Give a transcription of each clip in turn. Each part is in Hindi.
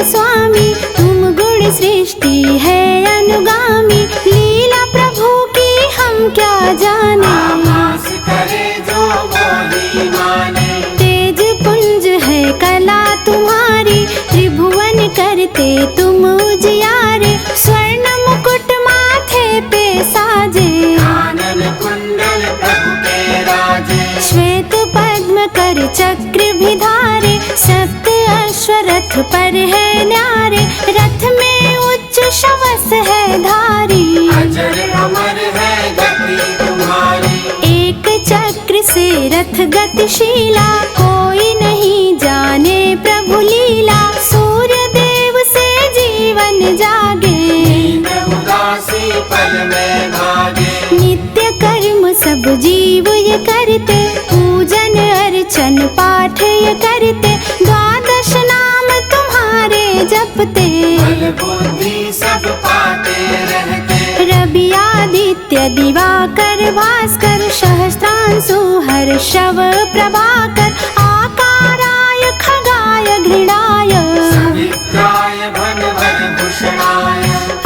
स्वामी तुम गुण सृष्टि है अनुगामी, लीला प्रभु की हम क्या जाने। करे जो बोली माने, तेज पुंज है कला तुम्हारी, त्रिभुवन करते तुम उजियारे। स्वर्ण मुकुट माथे पे साजे, कानन कुंडल प्रभु के राजे। श्वेत पद्म कर चक्र भी धारे, सप्त अश्वरथ पर है न्यारे। रथ में उच्च शवस है धारी, अजर अमर है गति तुम्हारी। एक चक्र से रथ गतिशीला, कोई नहीं जाने प्रभु लीला। सूर्य देव से जीवन जागे, नींद उदासी पल में भागे। नित्य कर्म सब जीव ये करते, पूजन अर्चन पाठ ये करते। द्वादश नाम तुम्हारे जपते, बल बुद्धि सब पाते रहते। रवि आदित्य दिवाकर भास्कर, सहस्त्रांशु हर्षव प्रभाकर। आकाराय खगाय घृणाय, सवित्राय भनवर भूषणाय।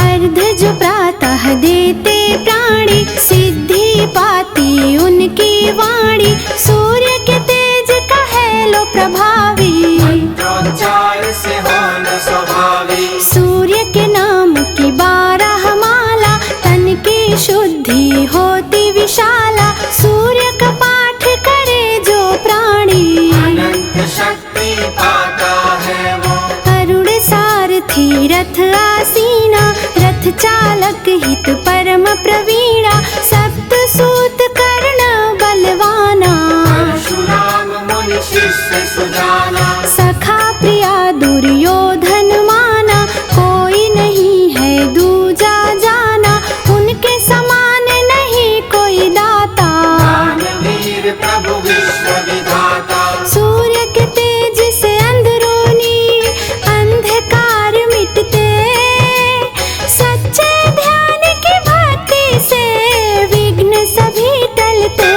अर्धज प्रातः देते प्राणी, सिद्धि पाती उनकी वाणी। सूर्य के तेज कहे लो प्रभावी, मंत्रोच्चार से हो न स्वभावी। सूर्य के नाम की 12 माला, तन की शुद्धि होती विशाला। सूर्य का पाठ करे जो प्राणी, अनंत शक्ति पाता है वो। अरुण सारथी रथ आसीना, रथ चालक हित परम प्रवीणा। सप्त सूत कर्ण बलवाना, परशुराम मुनि शिष्य सुजाना। सखा प्रिया दुर्योधन माना, कोई नहीं है दूजा जाना। उनके समान नहीं कोई दाता, दानवीर प्रभु विश्व विधाता। सूर्य के तेज से अंदरूनी अंधकार मिटते, सच्चे ध्यान की भक्ति से विघ्न सभी टलते।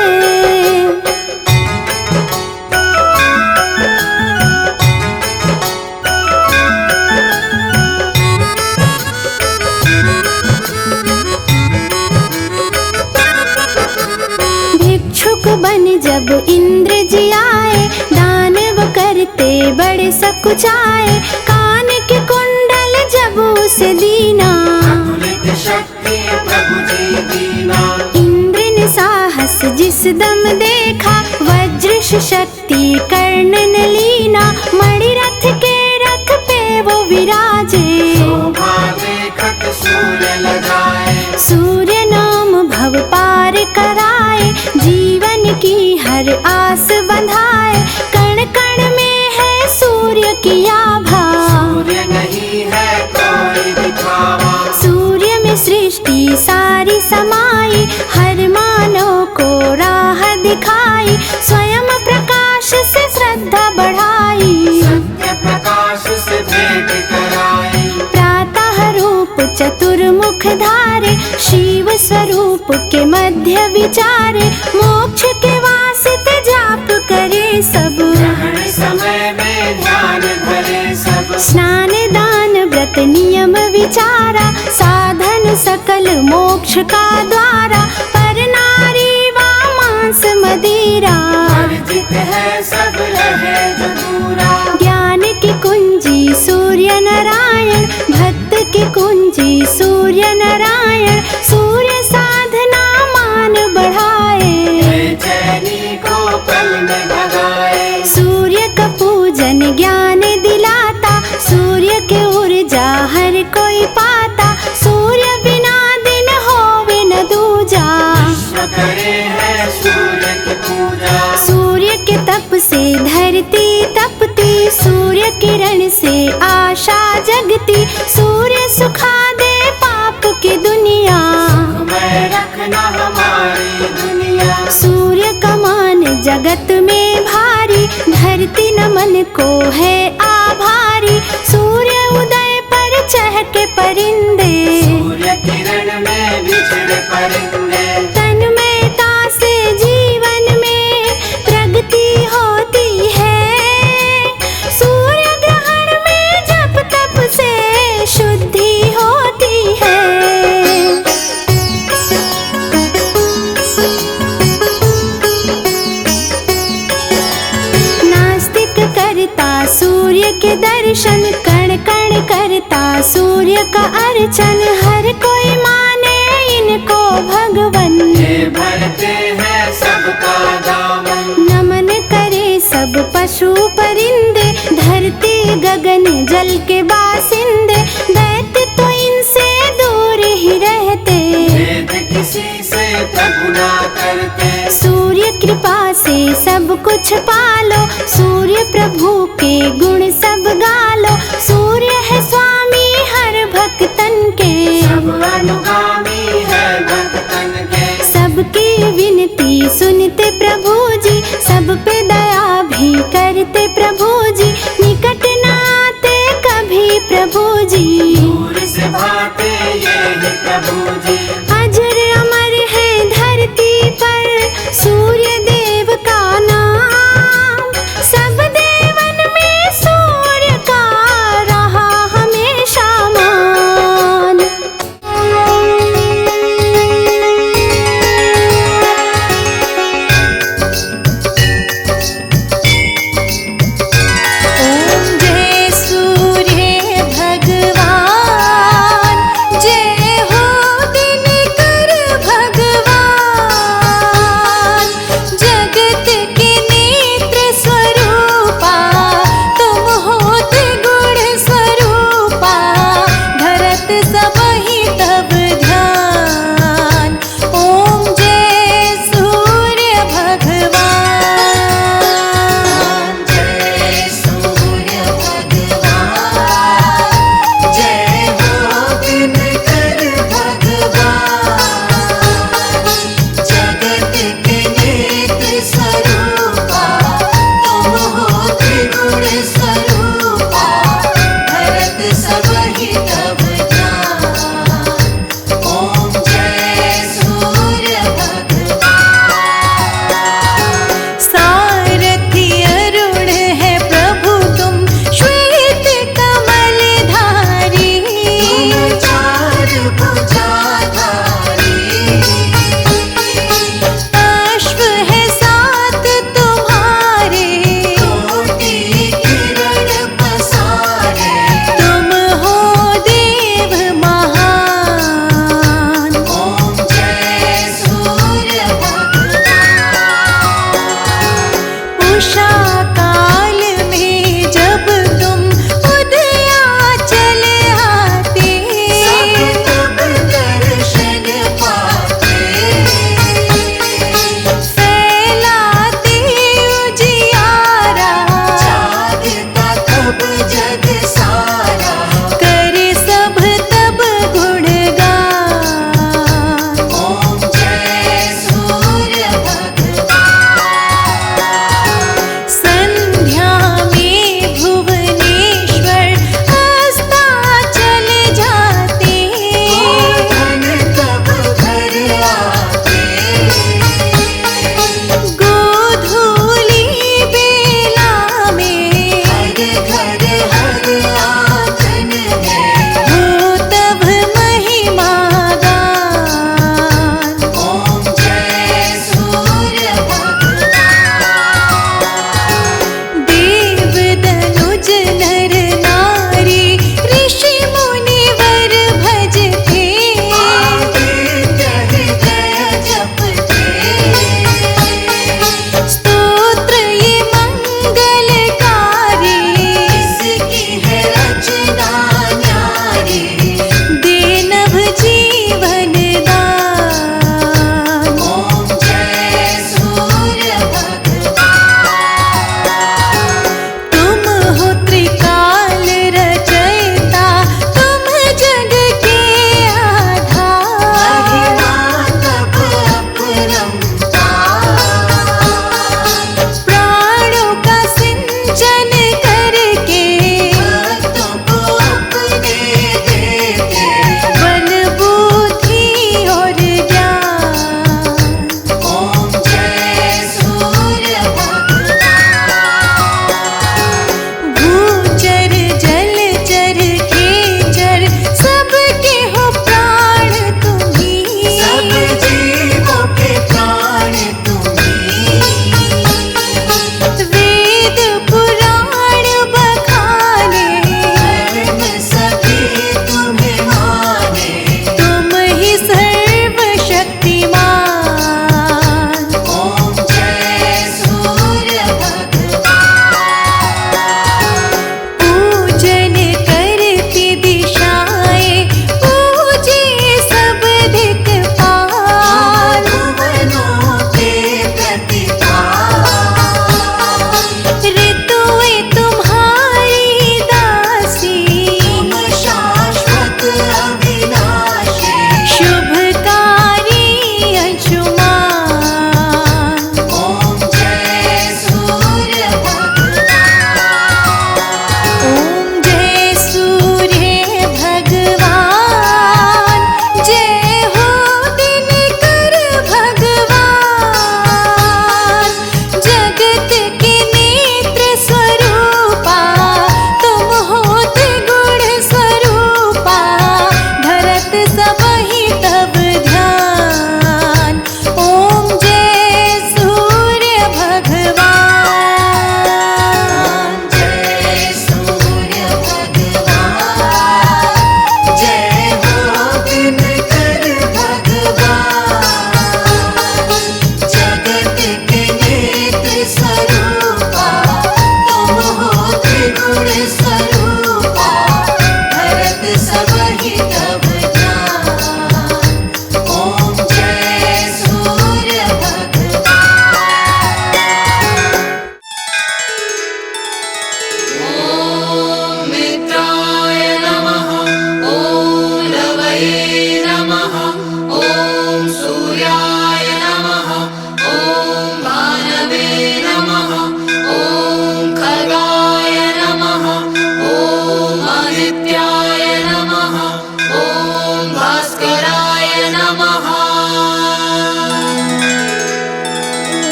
भिक्षुक बन जब इंद्र जी आए, दानव करते बड़े सकुचाए। कान के कुंडल जब उसे दीना, अतुलित शक्ति प्रभु जी दीना। इंद्र ने साहस जिस दम देखा, वज्र शक्ति कर्ण ने लीना। मणिरथ के रथ पे वो विराजे, शोभा देखत सूर्य लगाए। सूर्य नाम भव पार कराए, जीवन की हर आस बंधाए। कण कण में है सूर्य की आभा, सूर्य नहीं है कोई दिखावा। सूर्य में सृष्टि सारी समाई, हर मानव को राह दिखाई। स्वयं प्रकाश से श्रद्धा बढ़ाई, सत्य प्रकाश से भेंट कराई। प्रातः रूप चतुर्मुख धारे, शिव स्वरूप के मध्य विचारे। मोक्ष के वास्ते जाप करे सब, ग्रहण समय में ध्यान धरे सब। स्नान दान व्रत नियम विचारा, साधन सकल मोक्ष का द्वारा। पर नारी वा मांस मदिरा, वर्जित है सब रहे जो दूरा। ज्ञान की कुंजी सूर्य नारायण, भक्त की कुंजी सूर्य नारायण। सूर्य साधना मान बढ़ाए, बेचैनी को पल में भगाए। सूर्य का पूजन ज्ञान दिलाता, सूर्य के ऊर्जा हर कोई पाता। सूर्य बिना दिन होवे न दूजा, विश्व करे है सूर्य की पूजा। सूर्य के तप से धरती तपती, सूर्य किरण से आशा जगती। सूर्य सुखा दे पाप की दुनिया, मैं रखना हमारी दुनिया। सूर्य का मान जगत में भारी, धरती नमन को है आभारी। सूर्य उदय पर चहके परिंदे, सूर्य किरण में बिछड़े करेंगे। तन्मयता से जीवन में प्रगति होती है, सूर्य ग्रहण में जप तप से शुद्धि होती है। नास्तिक करता सूर्य के दर्शन, कण कण करता सूर्य का अर्चन, हर कोई माने इनको भगवन। ये भरते हैं सबका दामन, नमन करे सब पशु परिंदे, धरती गगन जल के बासिंदे, दैत्य तो इनसे दूर ही रहते। भेद किसी से प्रभु ना करते, सूर्य कृपा से सब कुछ पालो, सूर्य प्रभु के गुण सब गालो, सूर्य है स्वामी हर भक्तन के। सब अनुगामी है भक्तन के, सबकी विनती सुनते प्रभु जी, सब पे दया भी करते प्रभु जी, निकट न आते कभी प्रभु जी। दूर से भाते ये ही प्रभु जी, अजर अमर है धरती पर सूर्य देव का नाम, सब देवन में सूर्य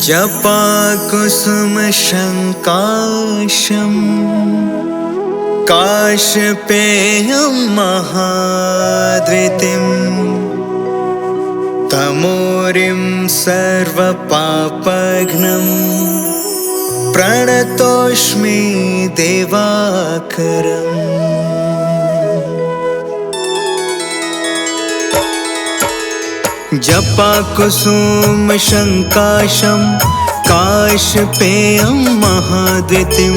जपाकुसुमशङ्काशं काशपेयं महाद्वितिं तमोरिं सर्वपापघ्नं प्रणतोऽस्मि दिवाकरम्। जपाकुसुमशङ्काशं काशपेयं महाद्वितिं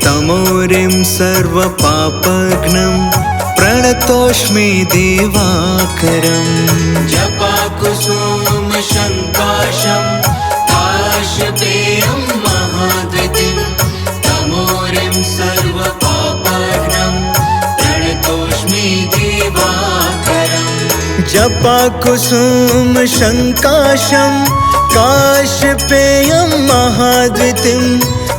तमोरिं सर्वपापघ्नं प्रणतोऽस्मि दिवाकरम्। जपाकुसुमशङ्काशं काशपेयं महाद्वितिं तमोरिं सर्वपापघ्नं प्रणतोऽस्मि दिवाकरम्। जपाकुसुमशङ्काशं काशपेयं महाद्वितिं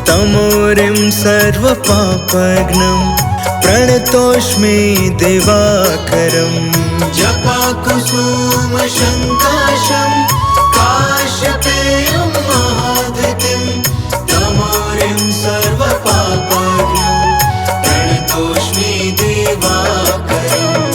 तमोरिं सर्वपापघ्नं प्रणतोऽस्मि दिवाकरम्। जपाकुसुमशङ्काशं काशपेयं महाद्वितिं तमोरिं सर्वपापघ्नं प्रणतोऽस्मि दिवाकरम्।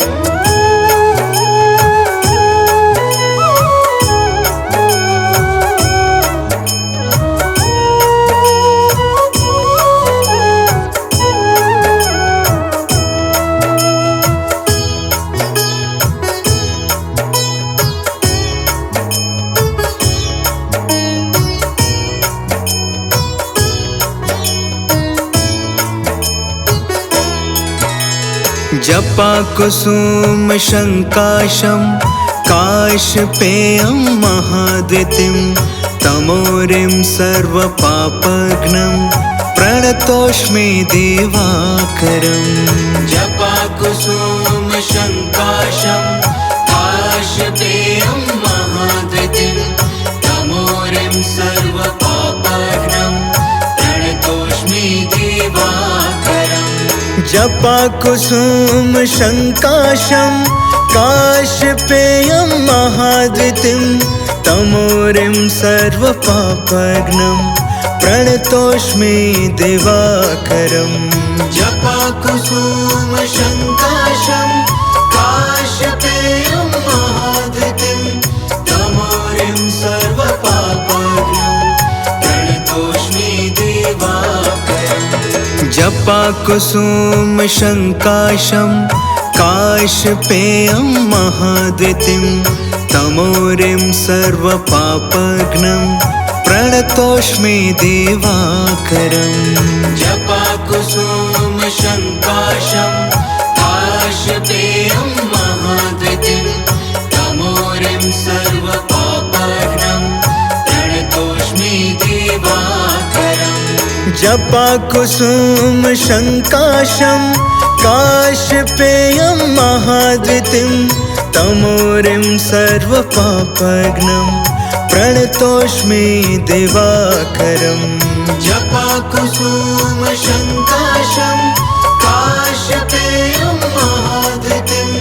जपाकुसुमशङ्काशं काशपेयं महाद्वितिं तमोरिं सर्वपापघ्नं प्रणतोऽस्मि दिवाकरम्। जपाकुसुमशङ्काशं काशपेयं महाद्वितिं तमोरिं सर्वपापघ्नं प्रणतोऽस्मि दिवाकरम्। जपाकुसुमशङ्काशं काशपेयं महाद्वितिं तमोरिं सर्वपापघ्नं प्रणतोऽस्मि दिवाकरम्। जपाकुसुमशङ्काशं काशपेयं महाद्वितिं तमोरिं सर्वपापघ्नं प्रणतोऽस्मि दिवाकरम्। जपाकुसुमशङ्काशं काशपेयं महाद्वितिं तमोरिं सर्वपापघ्नं प्रणतोऽस्मि दिवाकरम्। जपाकुसुमशङ्काशं काशपेयं महाद्वितिं तमोरिं सर्वपापघ्नं प्रणतोऽस्मि दिवाकरम्। जपाकुसुमशङ्काशं काशपेयं महाद्वितिं तमोरिं सर्वपापघ्नं प्रणतोऽस्मि दिवाकरम्। जपाकुसुमशङ्काशं काशपेयं महाद्वितिं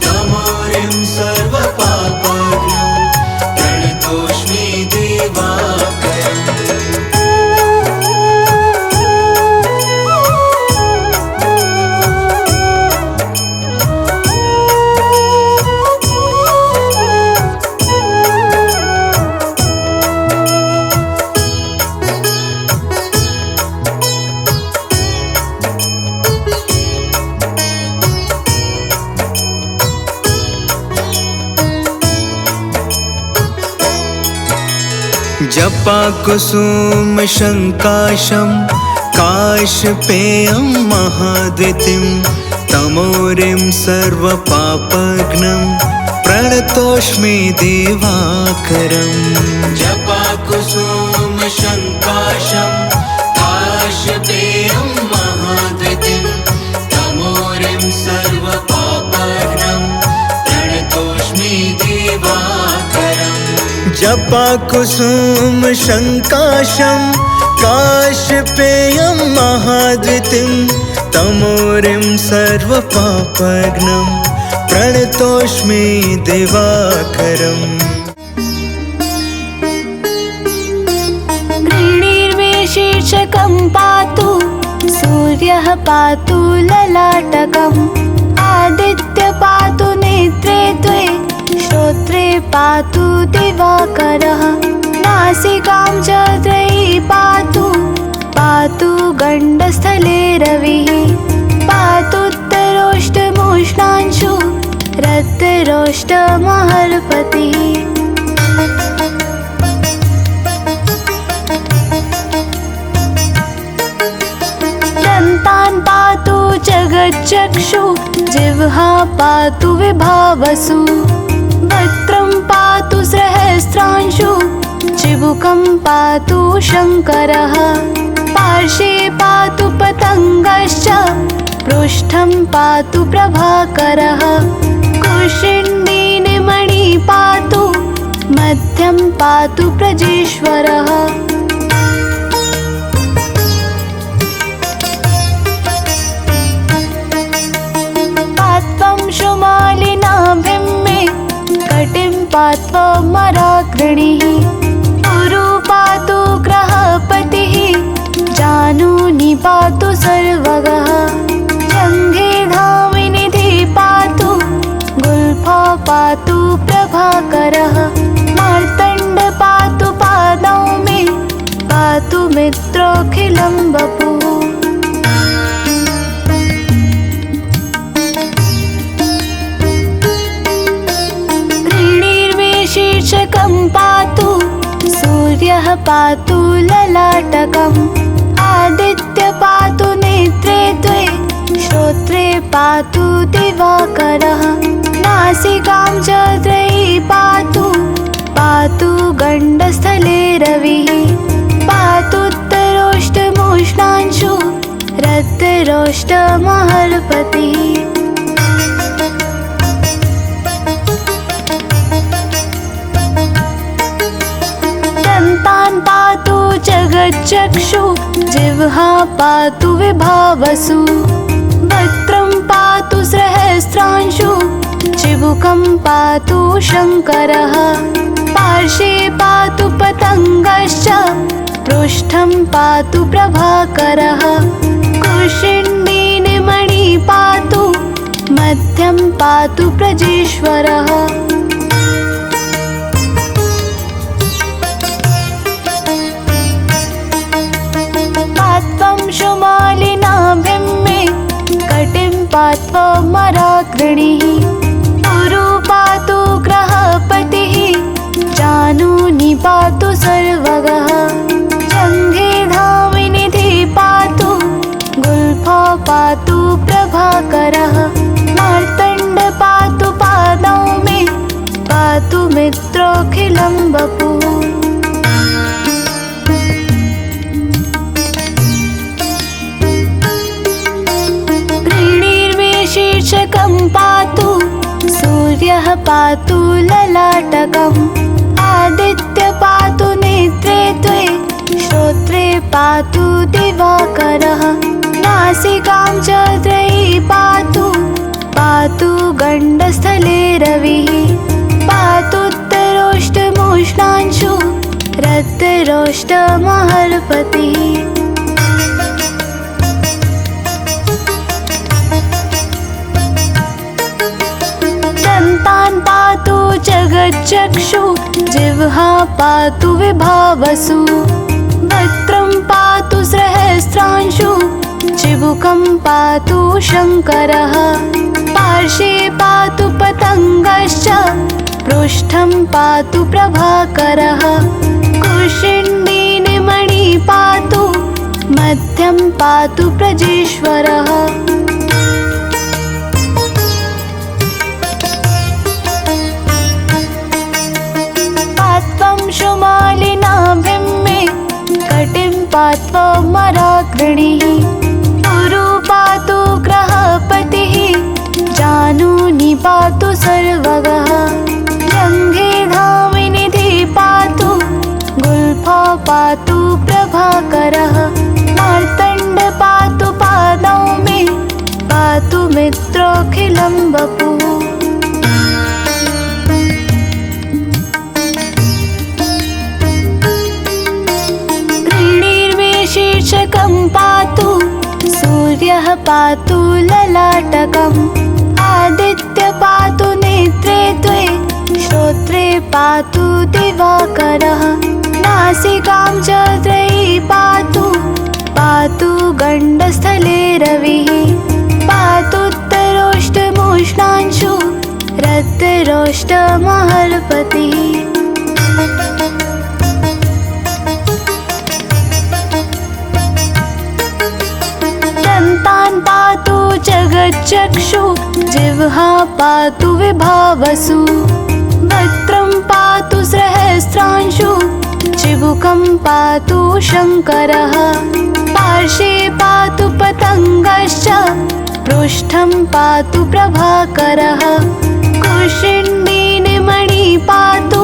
तमोरिं सर्वपापघ्नं प्रणतोऽस्मि दिवाकरम्। जपाकुसुमशङ्काशं काशपेयं महाद्वितिं तमोरिं सर्वपापघ्नं प्रणतोऽस्मि दिवाकरम्। जपाकुसुमशङ्काशं काशपेयं महाद्वितिं तमोरिं सर्वपापघ्नं प्रणतोऽस्मि दिवाकरम्। जपाकुसुमशङ्काशं काशपेयं महाद्वितिं तमोरिं सर्वपापघ्नं प्रणतोऽस्मि दिवाकरम्। शीर्षकं पातु सूर्यः पातु ललाटकम् आदित्य पातु नेत्रे त्वे श्रोत्रे पातु दिवाकरः नासिकां च त्रयी पातु पातु गण्डस्थले रविः पातुत्तरोष्टमोष्णांशु रत्तरोष्टमहर्पतिः दन्तान् पातु जगच्चक्षु जिह्वा पातु विभावसु वक्त्रं पातु सहस्रांशु चिबुकं पातु शङ्करः पार्श्वे पातु पतङ्गश्च पृष्ठं पातु प्रभाकरः कुशिण्डीनिमणि पातु मध्यं पातु प्रजेश्वरः पात्वं शुमालिनाभिं मे कटिं पात्वा मराग्रणिः गुरु पातु ग्रहपतिः जानूनि पातु सर्वगः जङ्घे धामिनिधि पातु गुल्फा पातु प्रभाकरः मार्तण्ड पातु पादौ मे पातु मित्रोऽखिलं वपुः त्रीणीर्मे शीर्षकं पातु सूर्यः पातु ललाटकम् आदित्य पातु नेत्रे त्वे श्रोत्रे पातु दिवाकरः नासिकां च त्रयी पातु पातु गण्डस्थले रविः पातुत्तरोष्टमोष्णांशु रत्तरोष्टमहर्पतिः दन्तान् पातु जगच्चक्षु जिह्वा पातु विभावसु वक्त्रं पातु सहस्रांशु चिबुकं पातु शङ्करः पार्श्वे पातु पतङ्गश्च पृष्ठं पातु प्रभाकरः कुशिण्डीनिमणि पातु मध्यं पातु प्रजेश्वरः पात्वं शुमालिनाभिं मे कटिं पात्वा मराग्रणिः गुरु पातु ग्रहपतिः जानूनि पातु सर्वगः जङ्घे धामिनिधि पातु गुल्फा पातु प्रभाकरः मार्तण्ड पातु पादौ मे पातु मित्रोऽखिलं वपुः शीर्षकं पातु सूर्यः पातु ललाटकम् आदित्य पातु नेत्रे त्वे श्रोत्रे पातु दिवाकरः नासिकां च त्रयी पातु पातु गण्डस्थले रविः पातुत्तरोष्टमोष्णांशु रत्तरोष्टमहर्पतिः दन्तान् पातु जगच्चक्षु जिह्वा पातु विभावसु वक्त्रं पातु सहस्रांशु चिबुकं पातु शङ्करः पार्श्वे पातु पतङ्गश्च पृष्ठं पातु प्रभाकरः कुशिण्डीनिमणि पातु मध्यं पातु प्रजेश्वरः पात्वं शुमालिनाभिं मे कटिं पात्वा मराग्रणिः गुरु पातु ग्रहपतिः जानूनि पातु सर्वगः जङ्घे धामिनिधि पातु गुल्फा पातु प्रभाकरः मार्तण्ड पातु पादौ मे पातु मित्रोऽखिलं वपुः पातु ललाटकम् आदित्य पातु नेत्रे त्वे श्रोत्रे पातु दिवाकरः नासिकां च त्रयी पातु पातु गण्डस्थले रविः पातुत्तरोष्टमोष्णांशु रतिरोष्टमहर्पतिः दन्तान् पातु जगच्चक्षु जिह्वा पातु विभावसु वक्त्रं पातु सहस्रांशु चिबुकं पातु शङ्करः पार्श्वे पातु पतङ्गश्च पृष्ठं पातु प्रभाकरः कुशिण्डीनिमणि पातु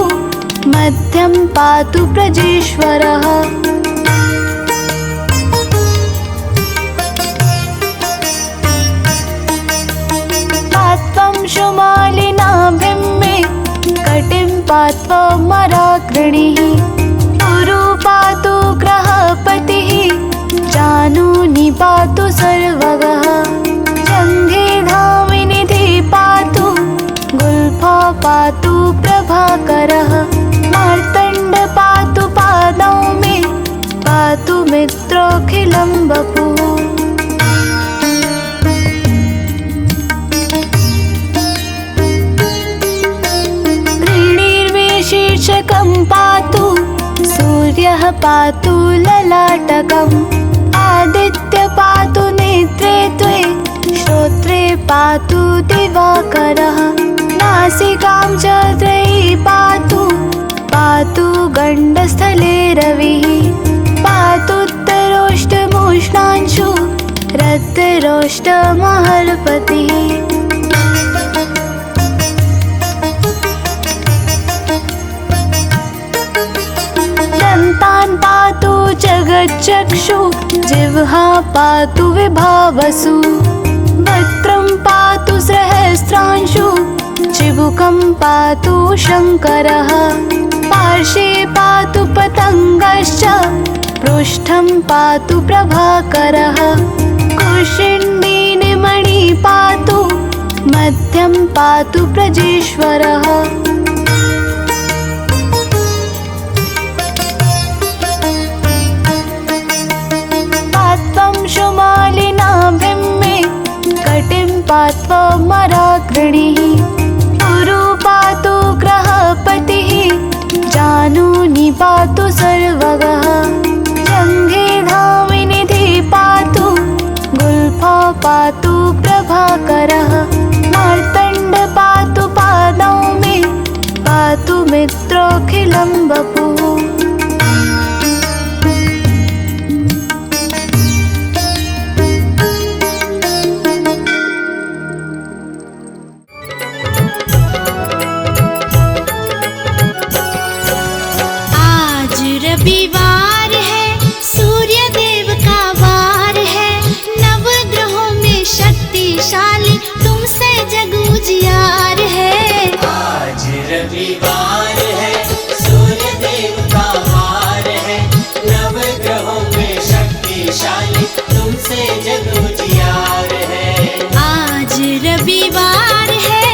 मध्यं पातु प्रजेश्वरः पात्वं शुमालिनाभिं मे कटिं पात्वा मराग्रणिः गुरु पातु ग्रहपतिः जानूनि पातु सर्वगः जङ्घे धामिनिधि पातु गुल्फा पातु प्रभाकरः मार्तण्ड पातु पादौ मे पातु मित्रोऽखिलं वपुः शीर्षकं पातु सूर्यः पातु ललाटकम् आदित्य पातु नेत्रे त्वे श्रोत्रे पातु दिवाकरः नासिकां च त्रयी पातु पातु गण्डस्थले रविः पातुत्तरोष्टमोष्णांशु रतिरोष्टमहर्पतिः दन्तान् पातु जगच्चक्षु जिह्वा पातु विभावसु वक्त्रं पातु सहस्रांशु चिबुकं पातु शङ्करः पार्श्वे पातु पतङ्गश्च पृष्ठं पातु प्रभाकरः कुशिण्डीनिमणि पातु मध्यं पातु प्रजेश्वरः शुमालिनाभिं मे कटिं पात्वा मराग्रणिः गुरु पातु ग्रहपतिः जानूनि पातु सर्वगः जङ्घे धामिनिधि पातु गुल्फा पातु प्रभाकरः मार्तण्ड पातु पादौ मे पातु मित्रोऽखिलं वपुः रविवार है सूर्य देव का वार है नवग्रहों में शक्तिशाली तुमसे जग उजियार है आज रविवार है सूर्य देव का वार है नवग्रहों में शक्तिशाली तुमसे जग उजियार है आज रविवार है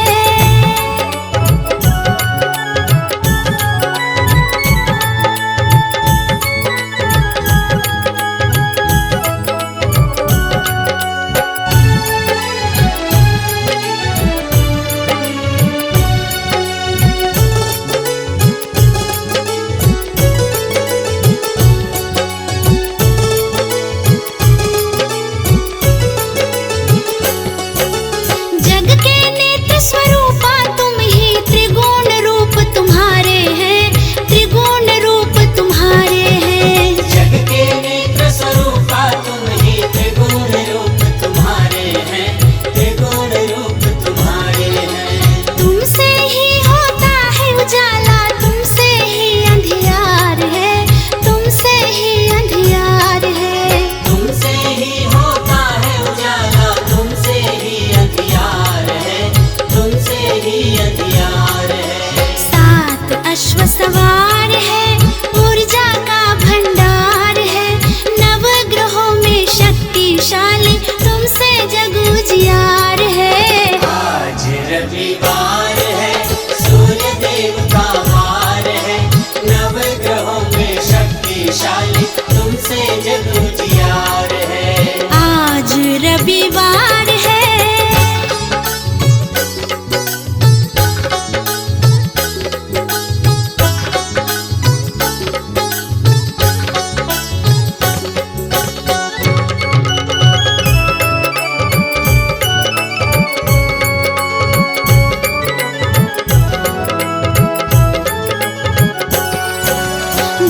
तुमसे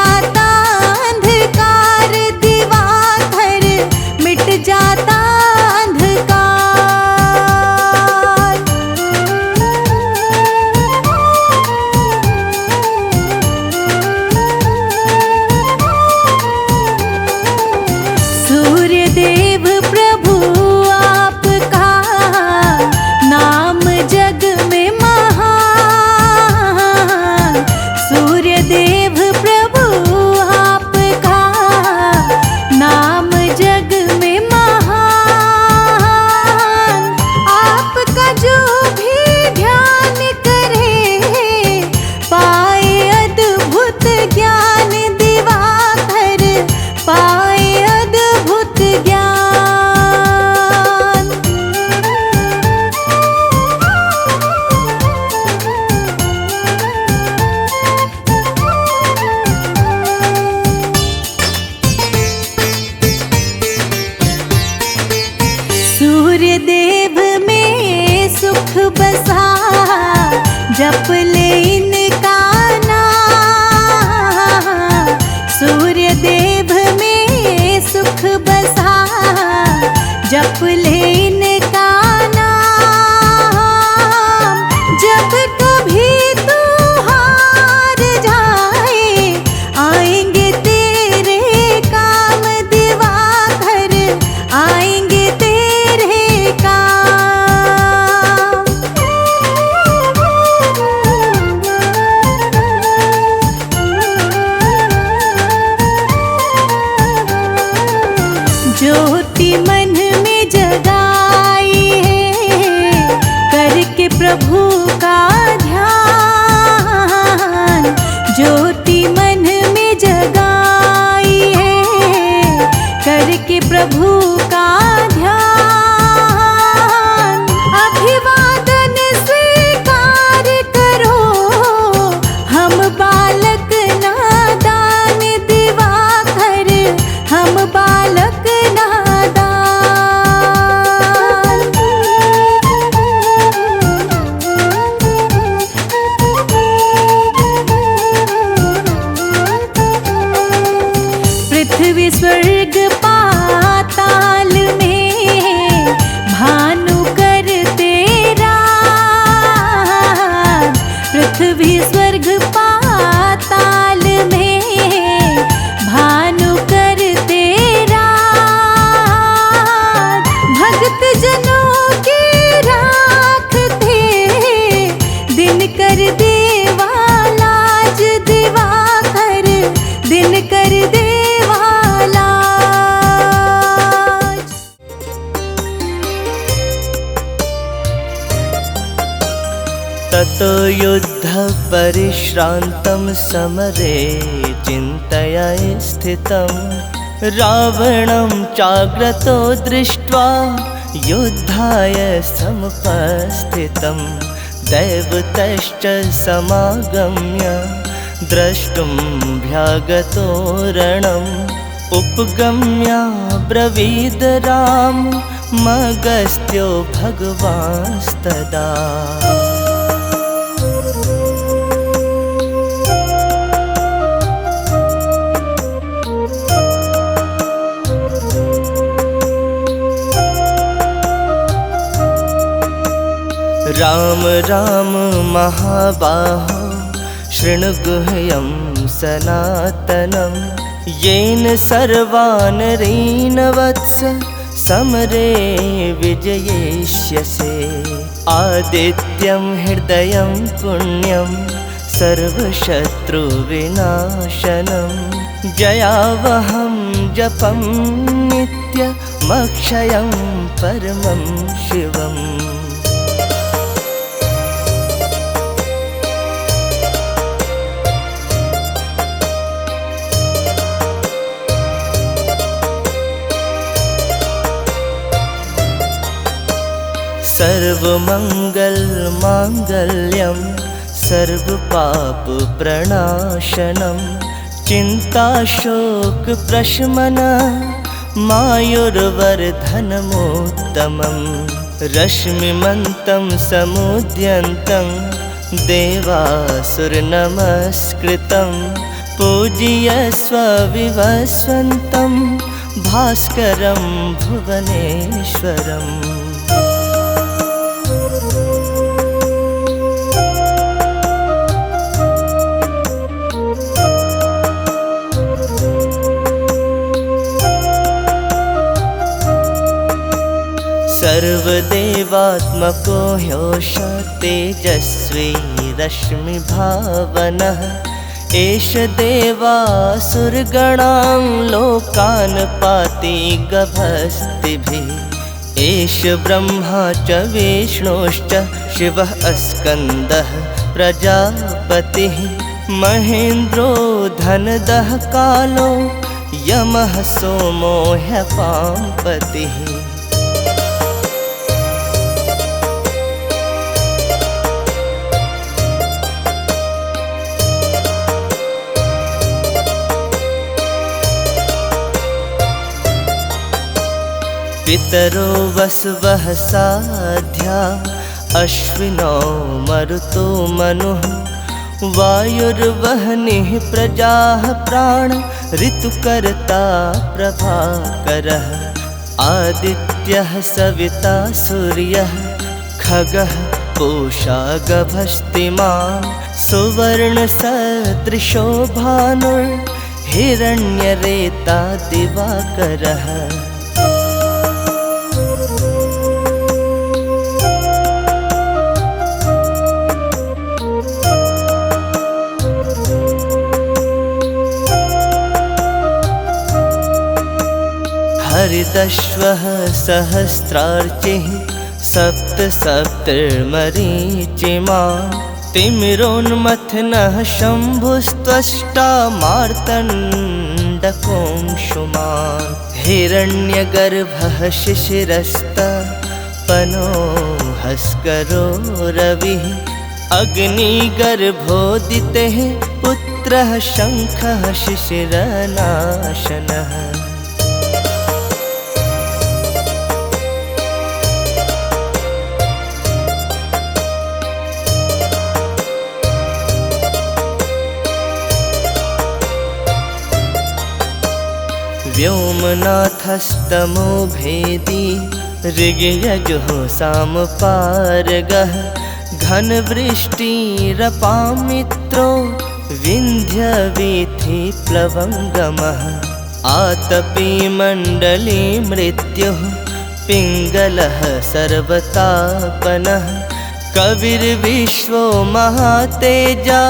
जाता अंधकार, दिवाकर मिट जाता अंधकार। सूर्य देव प्रभु आपका नाम जग में महान, सूर्य देव प्रभु आपका नाम जग में महान। आपका जो भी ध्यान करे पाए अद्भुत ज्ञान, दिवाकर पाए अद्भुत ज्ञान। सूर्य देव में सुख बसा, जप ले इनका नाम। सूर्य देव में सुख बसा, जप ले इनका नाम। जब कभी तू हार जाए, आएंगे तेरे काम, दिवाकर आएंगे तेरे काम। ज्योति मन में जगाई है, करके प्रभु का ध्यान। ज्योति मन में जगाई है, करके प्रभु का ध्यान। अभिवादन स्वीकार करो, हम बालक नादान, दिवाकर हम बालक नादान। पृथ्वी स्वर्ग पाताल में भानु करते राज। पृथ्वी स्वर्ग पाताल में भानु करते राज। भक्त जनों की राखते दिन कर देवालाज, दिवाकर दिन कर देवालाज। ततो युद्ध परिश्रान्तं समरे चिन्तया स्थितं, रावणं चाग्रतो दृष्ट्वा युद्धाय समुपस्थितं। दैवतश्च समागम्य द्रष्टुं भ्यागतो रणम्, उपगम्य ब्रवीद राम मगस्त्यो भगवांस्तदा। राम राम महाबाहो शृणु गुह्यं सनातनं, येन सर्वानरेण वत्स समरे विजयिष्यसे। आदित्यं हृदयं पुण्यं सर्वशत्रुविनाशनं, जयावहं जपं नित्यमक्षयं परमं शिवम्। सर्वमंगल मांगल्यं सर्वपापप्रणाशनं, चिन्ताशोक प्रशमनं मायुर्वर्धनमुत्तमं। रश्मिमन्तं समुद्यन्तं देवासुरनमस्कृतं, पूज्य पूजयस्व विवस्वन्तं भास्करं भुवनेश्वरम्। सर्वदेवात्मको ह्योष तेजस्वी रश्मिभावनः। एष देवासुरगणां लोकान् पाति गभस्तिभिः। एष ब्रह्मा च विष्णुश्च शिवः स्कन्दः प्रजापतिः। महेन्द्रो धनदः कालो यमः सोमो ह्यपाम्पतिः। पितरो वसवः साध्या अश्विनो मरुतो मनुः। वायुर्वह्निः प्रजाः प्राण ऋतुकर्ता प्रभाकरः। आदित्यः सविता सूर्यः खगः पूषा गभस्तिमान्। सुवर्णसदृशो भानुर्हिरण्यरेता दिवाकरः। हरिदश्वः सहस्रार्चिः सप्त सप्तर्मरीचिमान्। तिमिरोन्मथनः शम्भुस्त्वष्टा मार्तण्डकोऽंशुमान्। हिरण्यगर्भः शिशिरस्तपनो हस्करो रविः। अग्निगर्भोदितेः पुत्रः शङ्खः शिशिरनाशनः। व्योमनाथस्तमो भेदी ऋग्यजुः सामपारगः। घनवृष्टिरपामित्रो विन्ध्यवीथिप्लवङ्गमः। आतपी मण्डली मृत्युः पिङ्गलः सर्वतापनः। कविर्विश्वो महातेजा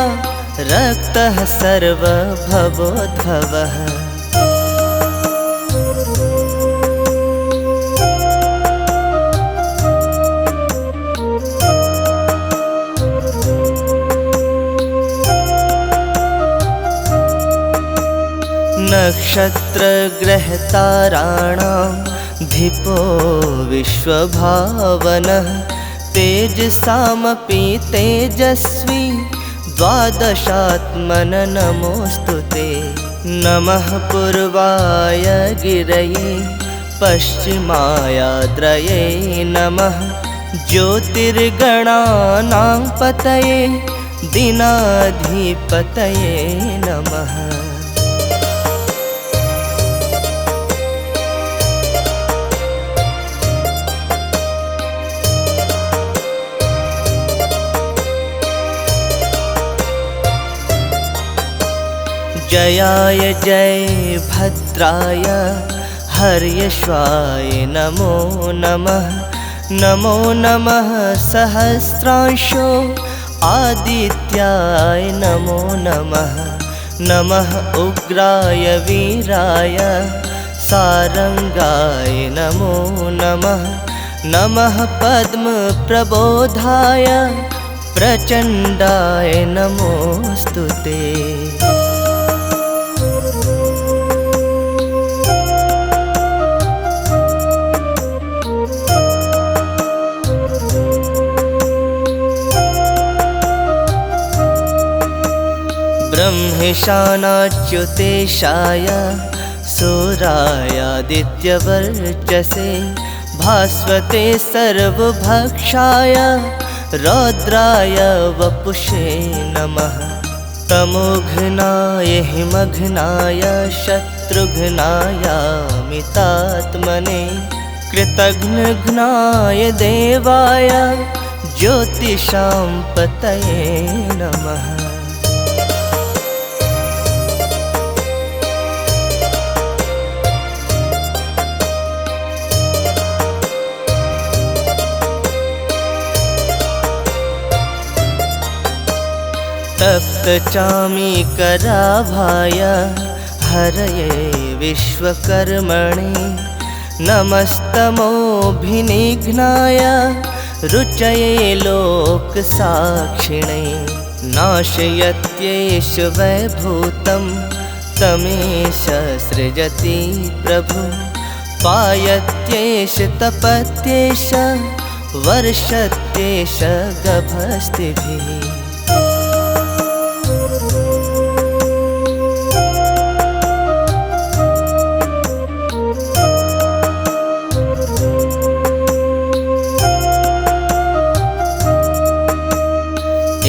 रक्तः सर्वभवोद्भवः। नक्षत्रग्रहताराणां धिपो विश्वभावनः। तेजसामपि तेजस्वी द्वादशात्मन नमोऽस्तु ते। नमः पूर्वाय गिरये पश्चिमायाद्रये नमः। ज्योतिर्गणानां पतये दीनाधिपतये नमः। जयाय जय भद्राय हर्यश्वाय नमो नमः। नमो नमः सहस्रांशो आदित्याय नमो नमः। नमः उग्राय वीराय सारंगाय नमो नमः। नमः पद्मप्रबोधाय प्रचण्डाय नमोऽस्तु ते। ब्रह्मेशानाच्युतेशाय सूरायादित्यवर्चसे भास्वते सर्वभक्षाय रौद्राय वपुषे नमः। तमोघ्नाय हिमघ्नाय शत्रुघ्नायामितात्मने कृतघ्नघ्नाय देवाय ज्योतिषां पतये नमः। तप्तचामीकराभाय हरये विश्वकर्मणे नमस्तमोभिनिघ्नाय रुचये लोकसाक्षिणे नाशयत्येष वैभूतं तमेष सृजति प्रभु पायत्येष तपत्येष वर्षत्येष गभस्तिभिः।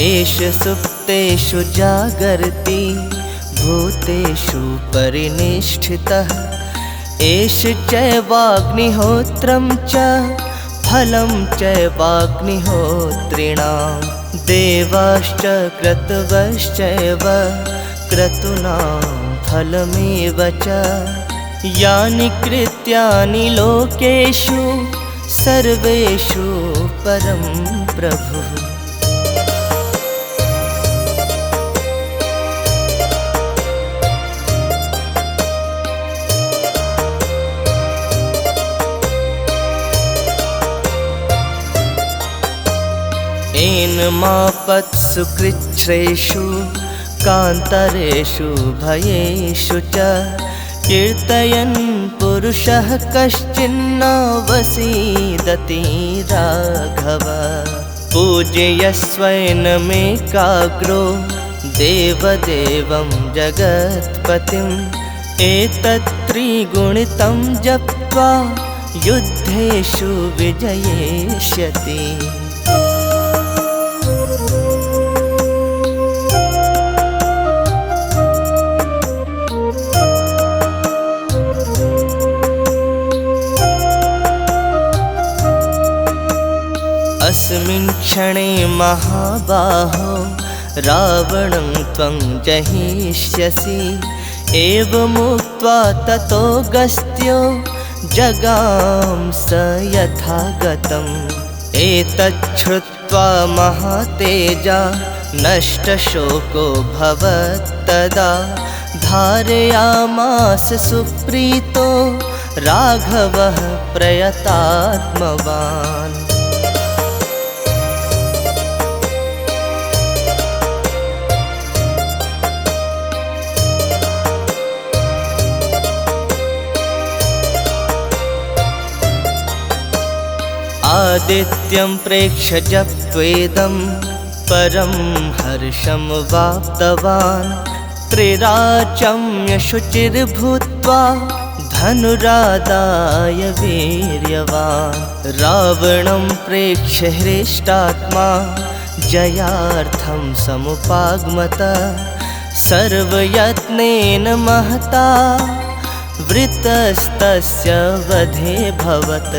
एष सुप्तेषु जागर्ति भूतेषु परिनिष्ठितः एष चैवाग्निहोत्रं च फलं चैवाग्निहोत्रिणां देवाश्च क्रतवश्चैव क्रतूनां फलमेव च यानि कृत्यानि लोकेषु सर्वेषु परं प्रभुः। एनमापत्सु कृच्छ्रेषु कान्तरेषु भयेषु च कीर्तयन् पुरुषः कश्चिन्न वसीदति राघव पूजयस्वैनमेकाग्रो देवदेवं जगत्पतिम् एतत्त्रिगुणितं जप्त्वा युद्धेषु विजयेष्यति। अस्मिन् क्षणे महाबाहो रावणं त्वं जहिष्यसि एवमुक्त्वा ततो गस्त्यो जगाम स यथागतम् एतच्छ्रुत्वा महातेजा नष्टशोको भवत्तदा धारयामास सुप्रीतो राघवः प्रयतात्मवान्। आदित्यं प्रेक्ष्य जप्त्वेदं परं हर्षं वाप्तवान् त्रिराचम्य शुचिर्भूत्वा धनुरादाय वीर्यवान् रावणं प्रेक्ष्य हृष्टात्मा जयार्थं समुपागमत सर्वयत्नेन महता वृतस्तस्य वधे भवत्।